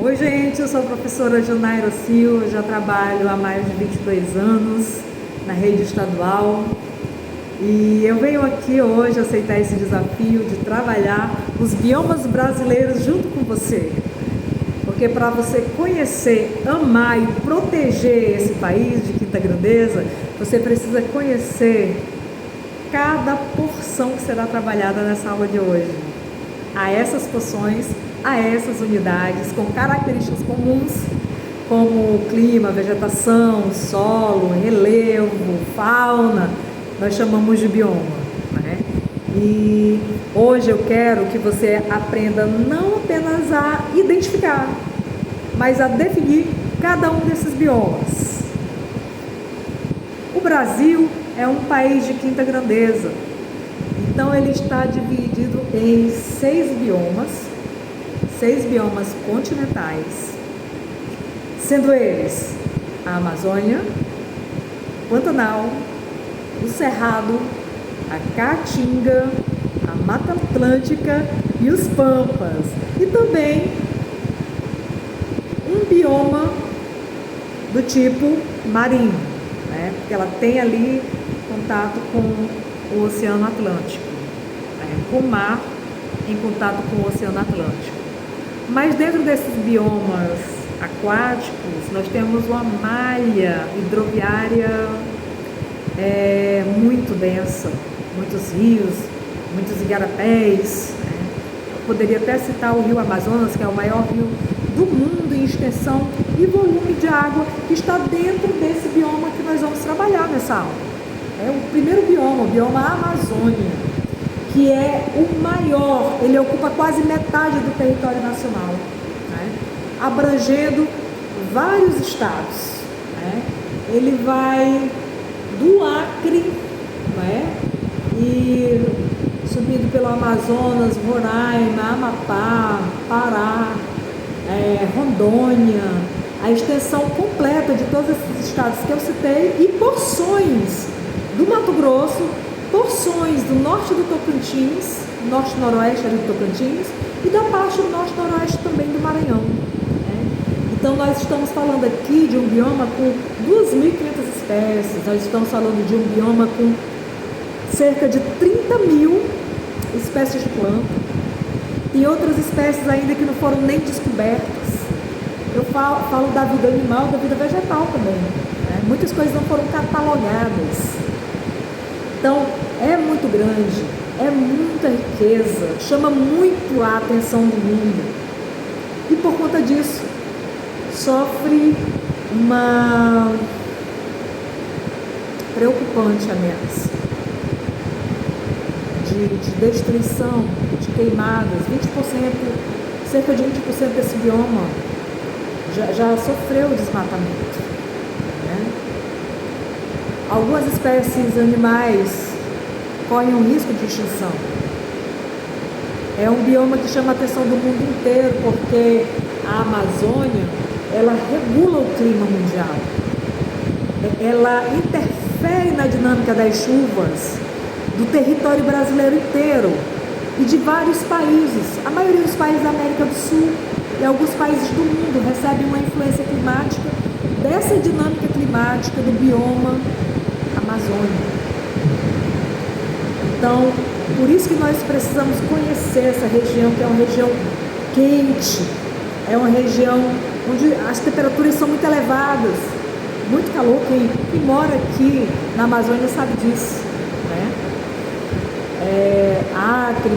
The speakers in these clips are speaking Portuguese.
Oi gente, eu sou a professora Janaira Silva, já trabalho há mais de 22 anos na rede estadual e eu venho aqui hoje aceitar esse desafio de trabalhar os biomas brasileiros junto com você, porque para você conhecer, amar e proteger esse país de quinta grandeza, você precisa conhecer cada porção que será trabalhada nessa aula de hoje. A essas porções, a essas unidades com características comuns, como clima, vegetação, solo, relevo, fauna, nós chamamos de bioma, né? E hoje eu quero que você aprenda não apenas a identificar, mas a definir cada um desses biomas. O Brasil é um país de quinta grandeza, então ele está dividido em 6 biomas continentais, sendo eles a Amazônia, o Pantanal, o Cerrado, a Caatinga, a Mata Atlântica e os Pampas, e também um bioma do tipo marinho, né? Porque ela tem ali contato com o Oceano Atlântico, né? Com o mar em contato com o Oceano Atlântico. Mas dentro desses biomas aquáticos, nós temos uma malha hidroviária muito densa, muitos rios, muitos igarapés, né? Eu poderia até citar o rio Amazonas, que é o maior rio do mundo em extensão e volume de água, que está dentro desse bioma que nós vamos trabalhar nessa aula. É o primeiro bioma, o bioma Amazônia, que é o maior, ele ocupa quase metade do território nacional, né? Abrangendo vários estados, né? Ele vai do Acre, né? E subindo pelo Amazonas, Roraima, Amapá, Pará, Rondônia, a extensão completa de todos esses estados que eu citei e porções do Mato Grosso, porções do norte do Tocantins, norte-noroeste ali do Tocantins, e da parte do norte-noroeste também do Maranhão, né? Então nós estamos falando aqui de um bioma com 2.500 espécies, nós estamos falando de um bioma com cerca de 30.000 espécies de planta, e outras espécies ainda que não foram nem descobertas. Eu falo da vida animal, da vida vegetal também, né? Muitas coisas não foram catalogadas. Então, é muito grande, é muita riqueza, chama muito a atenção do mundo. E por conta disso, sofre uma preocupante ameaça de destruição, de queimadas. 20%, cerca de 20% desse bioma já sofreu desmatamento, né? Algumas espécies animais correm um risco de extinção. É um bioma que chama a atenção do mundo inteiro, porque a Amazônia, ela regula o clima mundial. Ela interfere na dinâmica das chuvas do território brasileiro inteiro e de vários países. A maioria dos países da América do Sul e alguns países do mundo recebem uma influência climática dessa dinâmica climática do bioma Amazônia. Então, por isso que nós precisamos conhecer essa região, que é uma região quente, é uma região onde as temperaturas são muito elevadas, muito calor. Quem mora aqui na Amazônia sabe disso, né? Acre,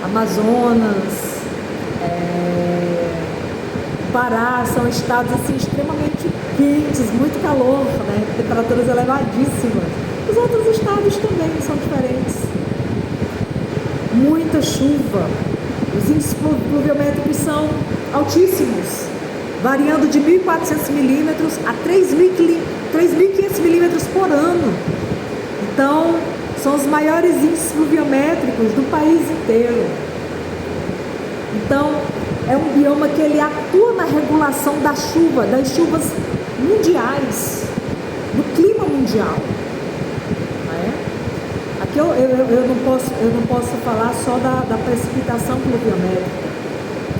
Amazonas, Pará, são estados assim, extremamente quentes, muito calor, né? Temperaturas elevadíssimas. Os outros estados também são diferentes. Muita chuva, os índices pluviométricos são altíssimos, variando de 1.400 milímetros a 3.500 milímetros por ano. Então, são os maiores índices pluviométricos do país inteiro. Então, é um bioma que ele atua na regulação da chuva, das chuvas mundiais, do clima mundial. Aqui que eu não posso falar só da precipitação pluviométrica.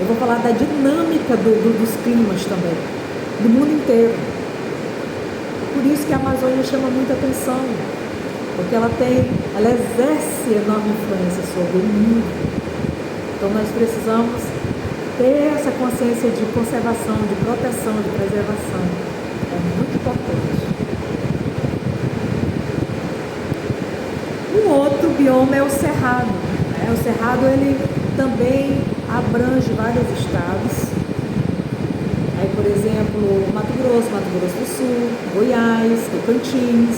Eu vou falar da dinâmica dos climas também, do mundo inteiro. Por isso que a Amazônia chama muita atenção, porque ela exerce enorme influência sobre o mundo. Então nós precisamos ter essa consciência de conservação, de proteção, de preservação. É muito importante. Um outro bioma é o Cerrado. O Cerrado ele também abrange vários estados. Aí, por exemplo, Mato Grosso do Sul, Goiás, Tocantins,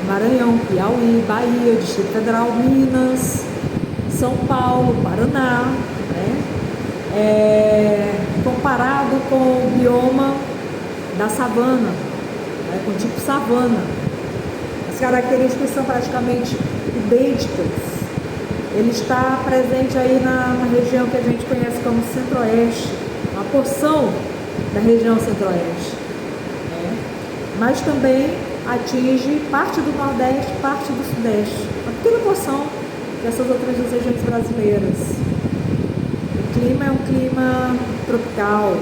Maranhão, Piauí, Bahia, Distrito Federal, Minas, São Paulo, Paraná, comparado com o bioma da savana, com o tipo savana. As características são praticamente idênticas. Ele está presente aí na região que a gente conhece como Centro-Oeste, uma porção da região Centro-Oeste, mas também atinge parte do Nordeste, parte do Sudeste, uma pequena porção dessas outras duas regiões brasileiras. O clima é um clima tropical,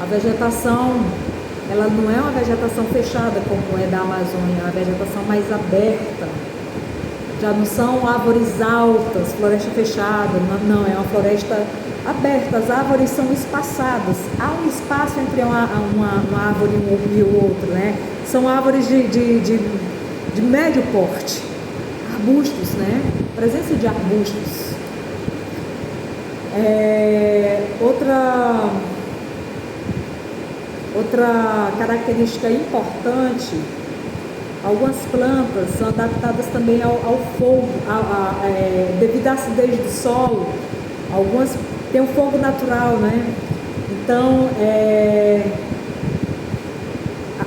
A vegetação, ela não é uma vegetação fechada como é da Amazônia, é uma vegetação mais aberta. Já não são árvores altas, floresta fechada, não, é uma floresta aberta, as árvores são espaçadas, há um espaço entre uma árvore e o outro, São árvores de médio porte, arbustos, Presença de arbustos. Outra característica importante, algumas plantas são adaptadas também ao fogo, devido à acidez do solo. Algumas têm um fogo natural, Então,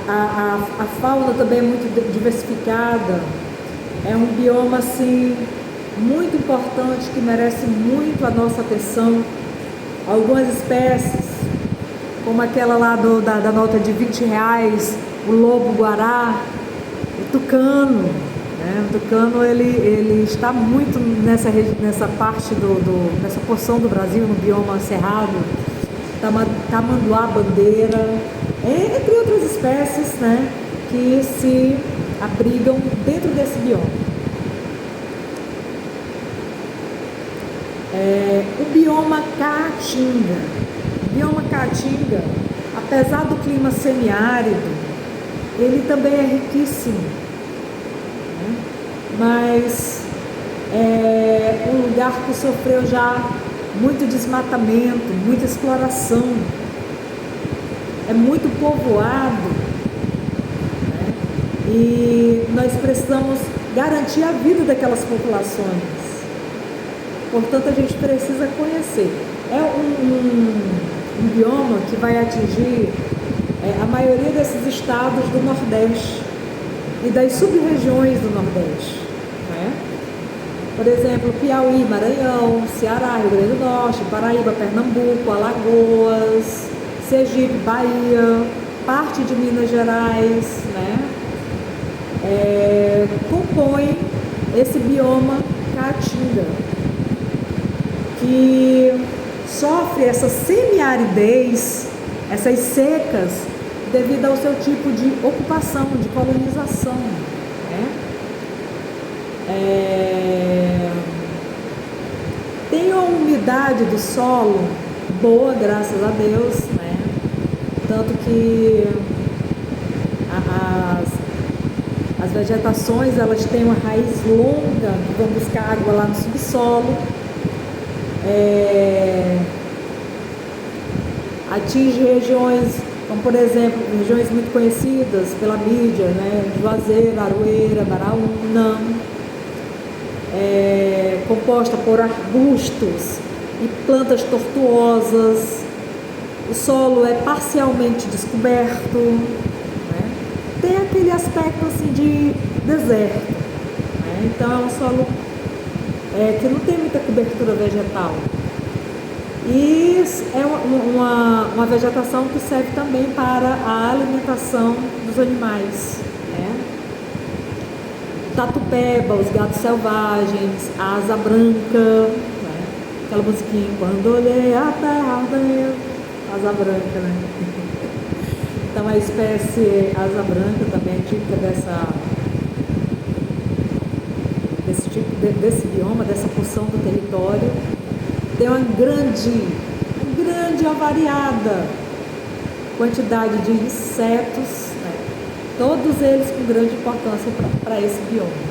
a fauna também é muito diversificada. É um bioma, assim, muito importante, que merece muito a nossa atenção. Algumas espécies, como aquela lá da nota de R$20, o lobo-guará, o tucano. O tucano ele está muito nessa parte nessa porção do Brasil, no bioma cerrado, tamanduá-bandeira, entre outras espécies, que se abrigam dentro desse bioma. O bioma caatinga. O bioma caatinga, apesar do clima semiárido, ele também é riquíssimo. Mas é um lugar que sofreu já muito desmatamento, muita exploração, é muito povoado, e nós precisamos garantir a vida daquelas populações. Portanto, a gente precisa conhecer. É um bioma que vai atingir a maioria desses estados do Nordeste e das sub-regiões do Nordeste. Por exemplo, Piauí, Maranhão, Ceará, Rio Grande do Norte, Paraíba, Pernambuco, Alagoas, Sergipe, Bahia, parte de Minas Gerais, compõe esse bioma caatinga, que sofre essa semiaridez, essas secas, devido ao seu tipo de ocupação, de colonização. Tem uma umidade do solo boa, graças a Deus, tanto que as vegetações, elas têm uma raiz longa, que vão buscar água lá no subsolo, atinge regiões, como por exemplo, regiões muito conhecidas pela mídia, Juazeiro, Aroeira, Baraúna, composta por arbustos e plantas tortuosas. O solo é parcialmente descoberto, tem aquele aspecto assim de deserto, então é um solo que não tem muita cobertura vegetal, e é uma vegetação que serve também para a alimentação dos animais, Tatupeba, os gatos selvagens, a asa branca, Aquela musiquinha, quando olhei a terra ardendo, asa branca, né? Então a espécie asa branca também é típica desse bioma, dessa porção do território. Tem uma grande, variada quantidade de insetos, né? Todos eles com grande importância para esse bioma.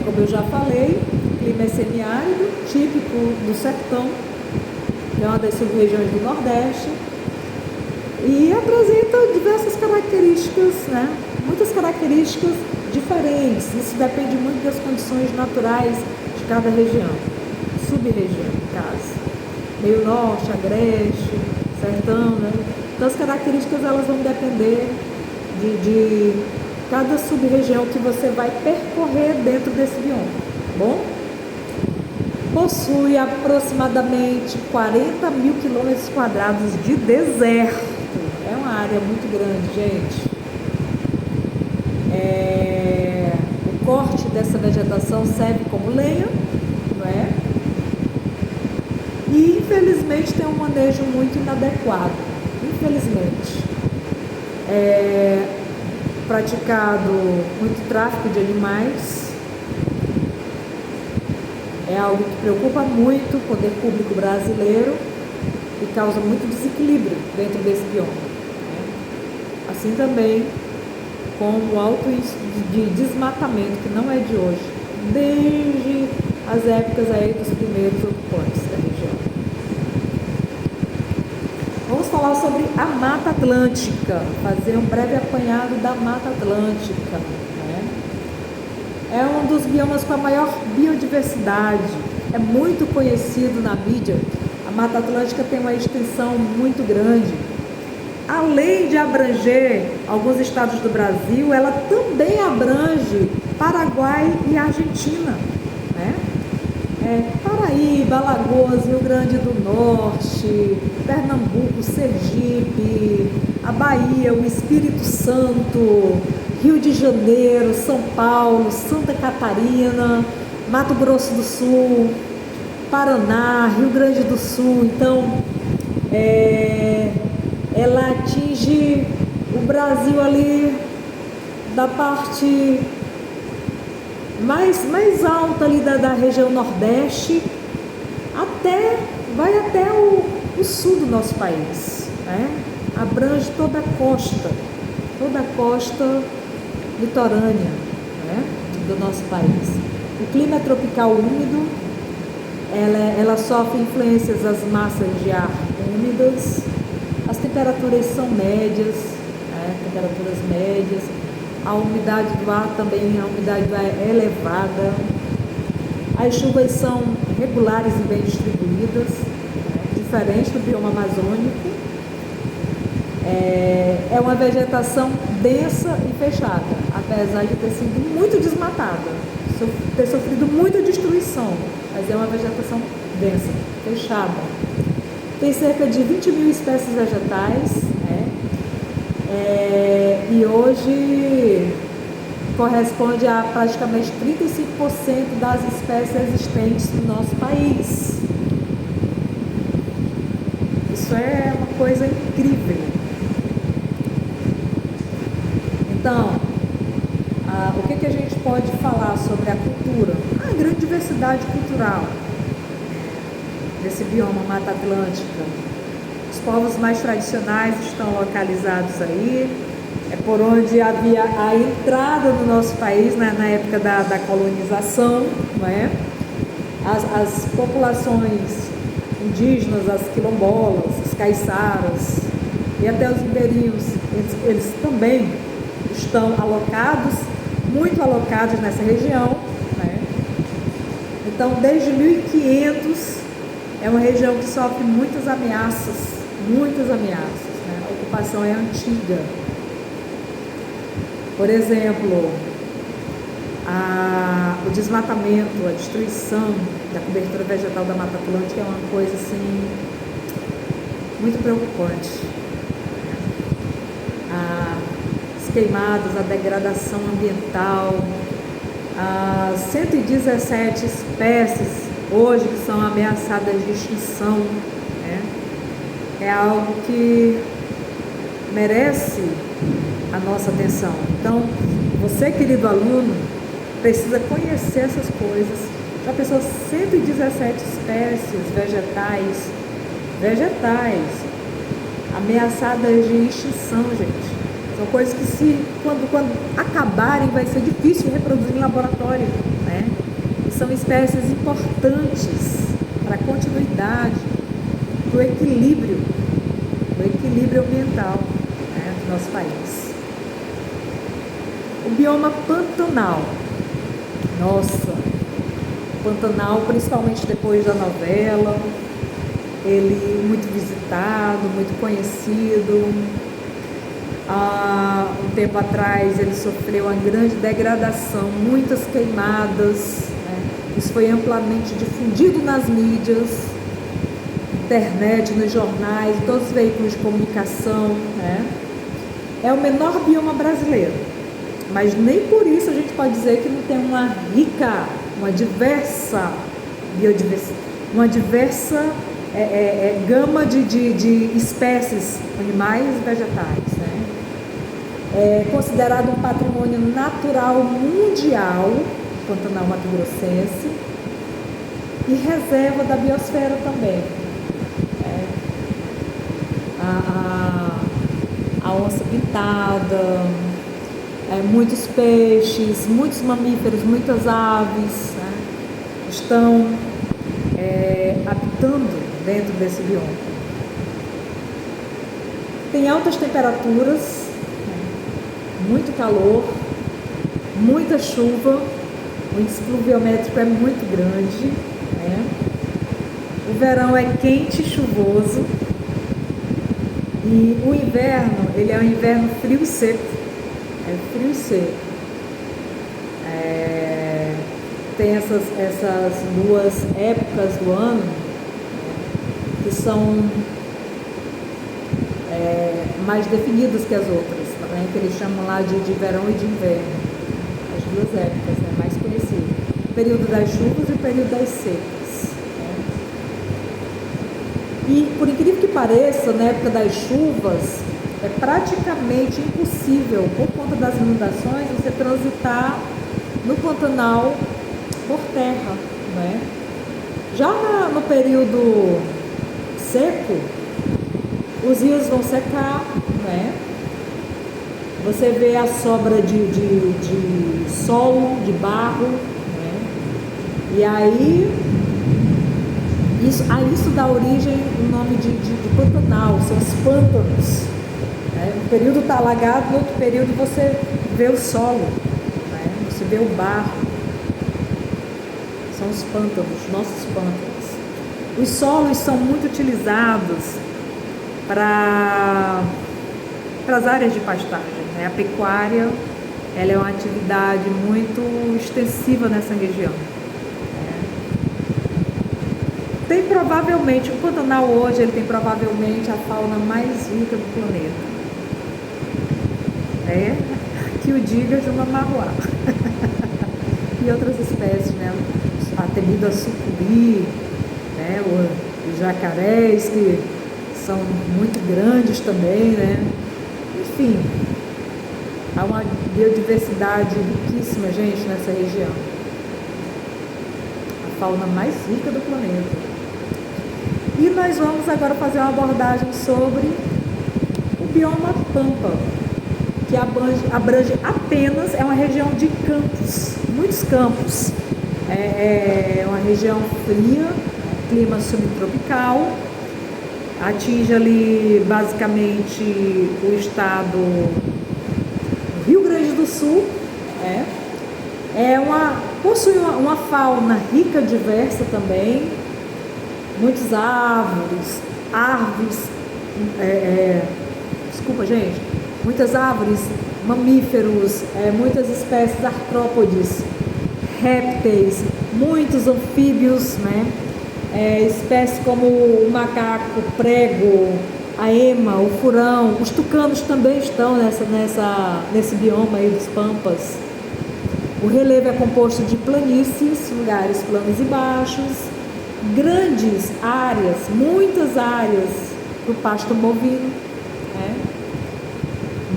Como eu já falei, o clima é semiárido, típico do sertão, que é uma das sub-regiões do Nordeste, e apresenta diversas características, né? Muitas características diferentes. Isso depende muito das condições naturais de cada região, sub-região, no caso. Meio norte, agreste, sertão, né? Então as características elas vão depender de cada sub-região que você vai percorrer dentro desse bioma, tá bom? Possui aproximadamente 40 mil quilômetros quadrados de deserto. É uma área muito grande, gente. O corte dessa vegetação serve como lenha, não é? E infelizmente tem um manejo muito inadequado. Infelizmente. Praticado muito tráfico de animais. É algo que preocupa muito o poder público brasileiro e causa muito desequilíbrio dentro desse bioma, né? Assim também como o alto índice de desmatamento, que não é de hoje, desde as épocas aí dos primeiros ocupantes da região. Vamos falar sobre a Mata Atlântica, fazer um breve apanhado da Mata Atlântica, né? É um dos biomas com a maior biodiversidade, é muito conhecido na mídia. A Mata Atlântica tem uma extensão muito grande. Além de abranger alguns estados do Brasil, ela também abrange Paraguai e Argentina, né? Paraíba, Alagoas, Rio Grande do Norte, Pernambuco, Sergipe, a Bahia, o Espírito Santo, Rio de Janeiro, São Paulo, Santa Catarina, Mato Grosso do Sul, Paraná, Rio Grande do Sul. Então, ela atinge o Brasil ali da parte mais alta ali da região Nordeste, vai até o sul do nosso país, né? Abrange toda a costa litorânea, né, do nosso país. O clima é tropical úmido, ela sofre influências das massas de ar úmidas, as temperaturas são médias, né, temperaturas médias, a umidade do ar também, a umidade do ar é elevada, as chuvas são regulares e bem distribuídas, né, diferente do bioma amazônico. É uma vegetação densa e fechada, apesar de ter sido muito desmatada, ter sofrido muita destruição, mas é uma vegetação densa, fechada. Tem cerca de 20 mil espécies vegetais, né? E hoje corresponde a praticamente 35% das espécies existentes no nosso país. Isso é uma coisa incrível. Então, o que a gente pode falar sobre a cultura? A grande diversidade cultural desse bioma Mata Atlântica. Os povos mais tradicionais estão localizados aí, é por onde havia a entrada no nosso país, né, na época da colonização, não é? As populações indígenas, as quilombolas, os caiçaras e até os ribeirinhos, eles também estão muito alocados nessa região, né? Então, desde 1500, é uma região que sofre muitas ameaças, né? A ocupação é antiga. Por exemplo, o desmatamento, a destruição da cobertura vegetal da Mata Atlântica é uma coisa assim muito preocupante. As queimadas, a degradação ambiental, 117 espécies hoje que são ameaçadas de extinção, né? É algo que merece a nossa atenção. Então, você, querido aluno, precisa conhecer essas coisas. Já pensou 117 espécies vegetais ameaçadas de extinção, gente. São coisas que quando acabarem vai ser difícil reproduzir em laboratório, né? E são espécies importantes para a continuidade do equilíbrio ambiental, né, do nosso país. O bioma Pantanal. Nossa, Pantanal, principalmente depois da novela, ele muito visitado, muito conhecido. Há um tempo atrás ele sofreu uma grande degradação, muitas queimadas, né? Isso foi amplamente difundido nas mídias, internet, nos jornais, em todos os veículos de comunicação, né? É o menor bioma brasileiro, mas nem por isso a gente pode dizer que não tem uma rica, uma diversa biodiversidade, uma diversa gama de espécies animais e vegetais, né? É considerado um patrimônio natural mundial, Pantanal Mato Grossense, e reserva da biosfera também. A onça pintada, muitos peixes, muitos mamíferos, muitas aves, né, estão habitando dentro desse bioma. Tem altas temperaturas, muito calor, muita chuva, o índice pluviométrico é muito grande, né? O verão é quente e chuvoso, e o inverno, ele é um inverno frio e seco, frio e seco. Tem essas duas épocas do ano, que são mais definidas que as outras, né, que eles chamam lá de verão e de inverno, as duas épocas, né, mais conhecidas, o período das chuvas e o período das secas, né. E por incrível que pareça, na época das chuvas é praticamente impossível, por conta das inundações, você transitar no Pantanal por terra, né? Já no período seco, os rios vão secar, né? Você vê a sobra de solo, de barro, né? E aí isso dá origem ao nome de Pantanal, são os pântanos, né? Um período está alagado, no outro período você vê o solo, né? Você vê o barro. São os pântanos, nossos pântanos. Os solos são muito utilizados para as áreas de pastagem, né? A pecuária, ela é uma atividade muito extensiva nessa região, né? Tem provavelmente, o Pantanal hoje, ele tem provavelmente a fauna mais rica do planeta. Que o diga de uma marroá. E outras espécies, né? A temida sucuri, né? Os jacarés, que são muito grandes também, né? Enfim, há uma biodiversidade riquíssima, gente, nessa região. A fauna mais rica do planeta. E nós vamos agora fazer uma abordagem sobre o bioma Pampa, que abrange apenas, é uma região de campos, muitos campos. É uma região fria, clima subtropical, atinge ali basicamente o estado do Rio Grande do Sul, possui uma fauna rica, diversa também, muitas muitas árvores, mamíferos, muitas espécies artrópodes, répteis, muitos anfíbios, né? Espécies como o macaco, o prego, a ema, o furão, os tucanos também estão nesse bioma aí dos pampas. O relevo é composto de planícies, lugares planos e baixos, grandes áreas, muitas áreas para o pasto bovino, né?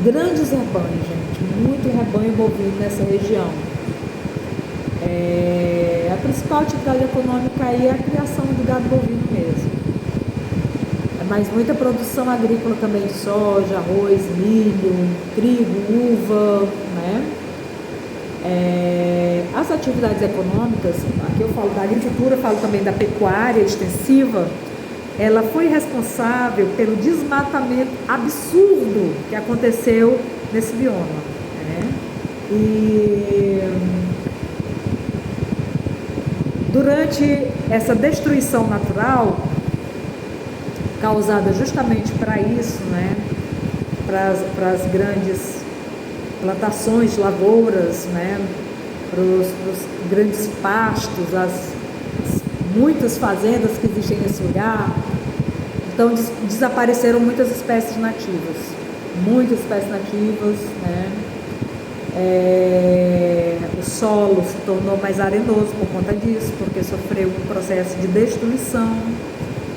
Grandes rebanhos, gente, muito rebanho bovino nessa região. A principal atividade econômica aí é a criação do gado bovino mesmo. Mas muita produção agrícola também de soja, arroz, milho, trigo, uva, né? As atividades econômicas, aqui eu falo da agricultura, falo também da pecuária extensiva, ela foi responsável pelo desmatamento absurdo que aconteceu nesse bioma, né? E durante essa destruição natural, causada justamente para isso, né? Para as grandes plantações de lavouras, né? Para os grandes pastos, as muitas fazendas que existem nesse lugar. Então desapareceram muitas espécies nativas, né? O solo se tornou mais arenoso por conta disso, porque sofreu um processo de destruição,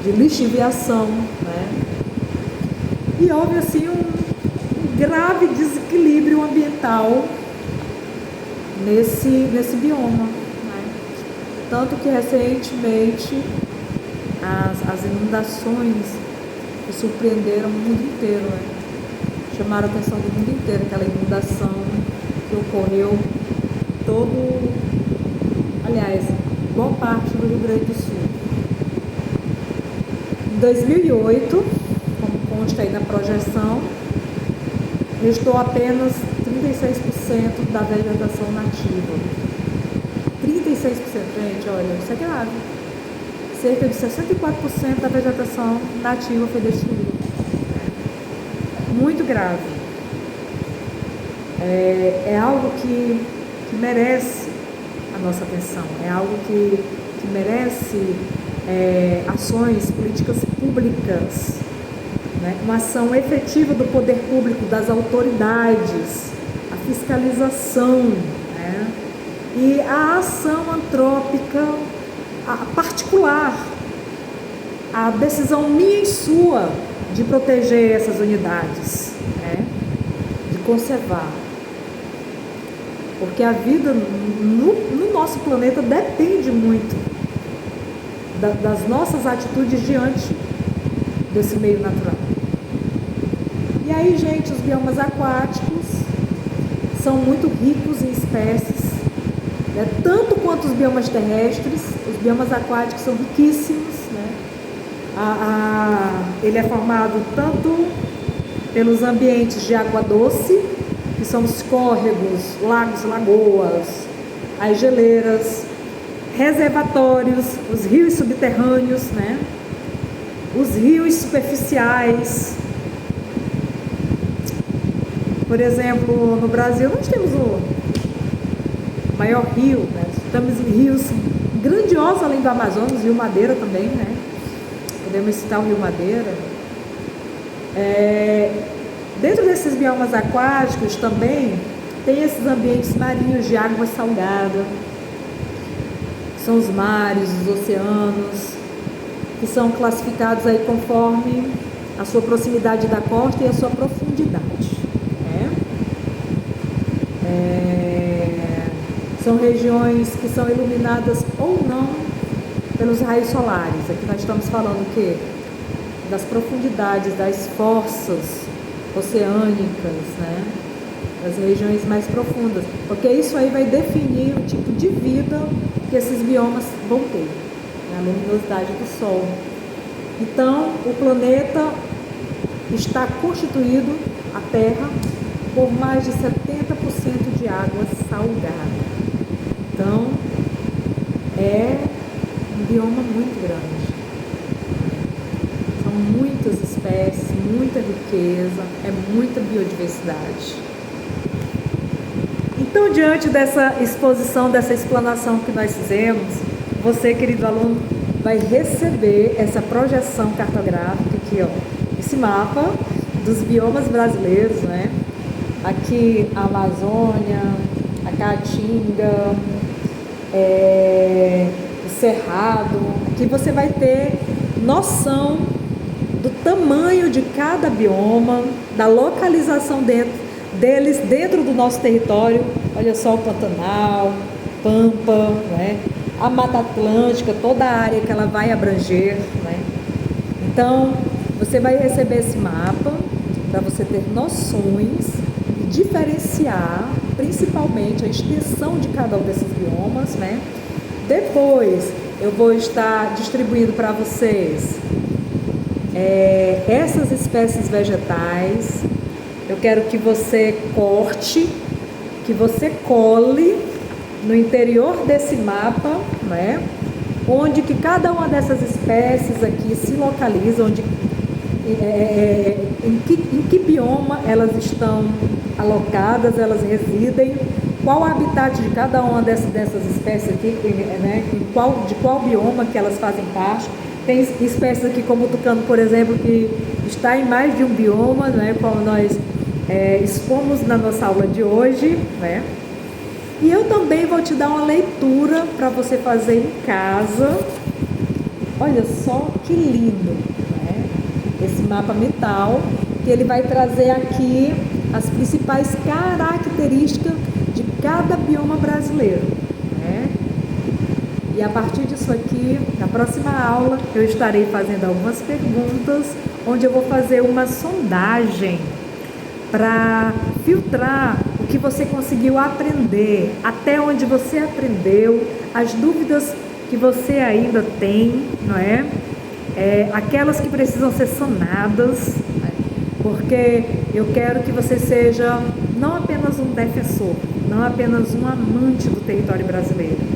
de lixiviação, né? E houve assim um grave desequilíbrio ambiental nesse bioma, né? Tanto que recentemente as inundações que surpreenderam o mundo inteiro, né? Chamaram a atenção do mundo inteiro, aquela inundação que ocorreu boa parte do Rio Grande do Sul. Em 2008, como consta aí na projeção, restou apenas 36% da vegetação nativa. 36%, gente, olha, isso é grave. Cerca de 64% da vegetação nativa foi destruída. Muito grave. É algo que merece a nossa atenção, é algo que merece ações, políticas públicas, né? Uma ação efetiva do poder público, das autoridades, a fiscalização, né? E a ação antrópica particular, a decisão minha e sua de proteger essas unidades, né? De conservar. Porque a vida no nosso planeta depende muito das nossas atitudes diante desse meio natural. E aí, gente, os biomas aquáticos são muito ricos em espécies, né? Tanto quanto os biomas terrestres. Os biomas aquáticos são riquíssimos, né? Ele é formado tanto pelos ambientes de água doce, que são os córregos, lagos, lagoas, as geleiras, reservatórios, os rios subterrâneos, né? Os rios superficiais. Por exemplo, no Brasil nós temos o maior rio, né? Temos rios grandiosos além do Amazonas, Rio Madeira também, né? Podemos citar o Rio Madeira. Dentro desses biomas aquáticos também tem esses ambientes marinhos de água salgada, são os mares, os oceanos, que são classificados aí conforme a sua proximidade da costa e a sua profundidade, né? São regiões que são iluminadas ou não pelos raios solares. Aqui nós estamos falando o quê? Das profundidades, das forças oceânicas, né? Das regiões mais profundas, porque isso aí vai definir o tipo de vida que esses biomas vão ter, né? A luminosidade do Sol. Então, o planeta está constituído, a Terra, por mais de 70% de água salgada. Então, é um bioma muito grande. São muitas espécies, muita riqueza, é muita biodiversidade. Então, diante dessa exposição, dessa explanação que nós fizemos, você, querido aluno, vai receber essa projeção cartográfica aqui, ó, esse mapa dos biomas brasileiros, né? Aqui a Amazônia, a Caatinga, o Cerrado. Aqui você vai ter noção do tamanho de cada bioma, da localização deles dentro do nosso território. Olha só o Pantanal, Pampa, né? A Mata Atlântica, toda a área que ela vai abranger, né? Então, você vai receber esse mapa para você ter noções e diferenciar, principalmente, a extensão de cada um desses biomas, né? Depois, eu vou estar distribuindo para vocês essas espécies vegetais. Eu quero que você corte, que você cole no interior desse mapa, né? Onde que cada uma dessas espécies aqui se localiza, onde, em que bioma elas estão alocadas, elas residem, qual o habitat de cada uma dessas espécies aqui, né? De qual bioma que elas fazem parte. Tem espécies aqui como o tucano, por exemplo, que está em mais de um bioma, né? Como nós expomos na nossa aula de hoje, né? E eu também vou te dar uma leitura para você fazer em casa. Olha só que lindo, né? Esse mapa mental, que ele vai trazer aqui as principais características de cada bioma brasileiro, né? E a partir disso aqui, na próxima aula, eu estarei fazendo algumas perguntas, onde eu vou fazer uma sondagem para filtrar o que você conseguiu aprender, até onde você aprendeu, as dúvidas que você ainda tem, não é? Aquelas que precisam ser sanadas, né? Porque eu quero que você seja não apenas um defensor, não apenas um amante do território brasileiro.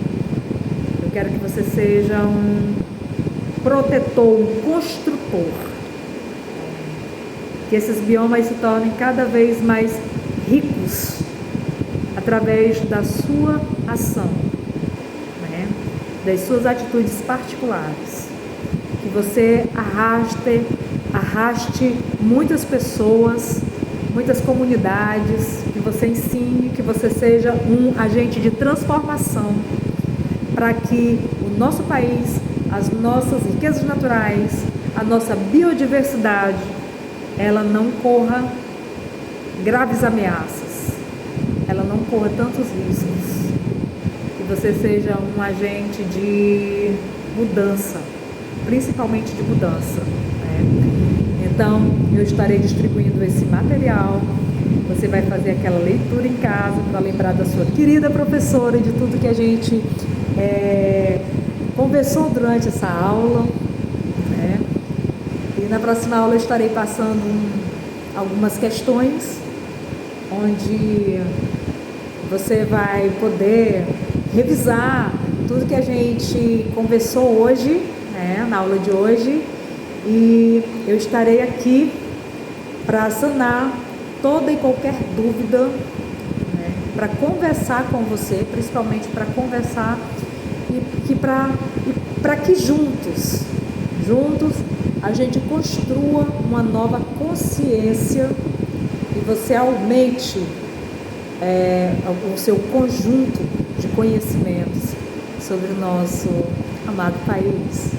Eu quero que você seja um protetor, um construtor. Que esses biomas se tornem cada vez mais ricos através da sua ação, né? Das suas atitudes particulares. Que você arraste muitas pessoas, muitas comunidades, que você ensine, que você seja um agente de transformação para que o nosso país, as nossas riquezas naturais, a nossa biodiversidade, ela não corra graves ameaças, ela não corra tantos riscos, que você seja um agente de mudança, principalmente de mudança, né? Então, eu estarei distribuindo esse material, você vai fazer aquela leitura em casa para lembrar da sua querida professora e de tudo que a gente conversou durante essa aula, né? E na próxima aula eu estarei passando algumas questões, onde você vai poder revisar tudo que a gente conversou hoje, né, na aula de hoje, e eu estarei aqui para sanar toda e qualquer dúvida, né, para conversar com você, principalmente para conversar e para que juntos a gente construa uma nova consciência e você aumente o seu conjunto de conhecimentos sobre o nosso amado país.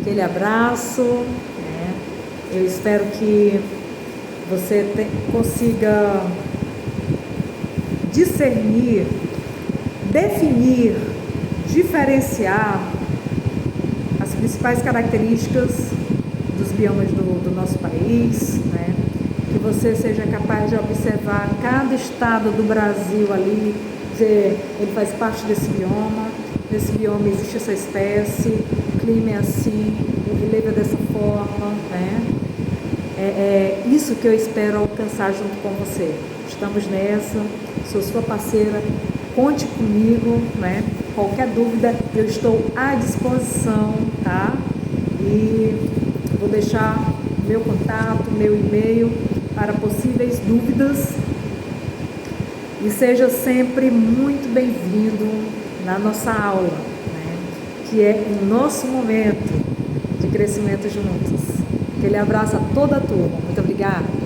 Aquele abraço, né? Eu espero que você consiga discernir, definir, diferenciar as principais características dos biomas do nosso país, né? Que você seja capaz de observar cada estado do Brasil ali, dizer, ele faz parte desse bioma, nesse bioma existe essa espécie, o clima é assim, o relevo é dessa forma, né? É isso que eu espero alcançar junto com você. Estamos nessa, sou sua parceira, conte comigo, né? Qualquer dúvida, eu estou à disposição, tá? E vou deixar meu contato, meu e-mail para possíveis dúvidas. E seja sempre muito bem-vindo na nossa aula, né? Que é o nosso momento de crescimento juntos. Aquele abraço a toda a turma. Muito obrigada.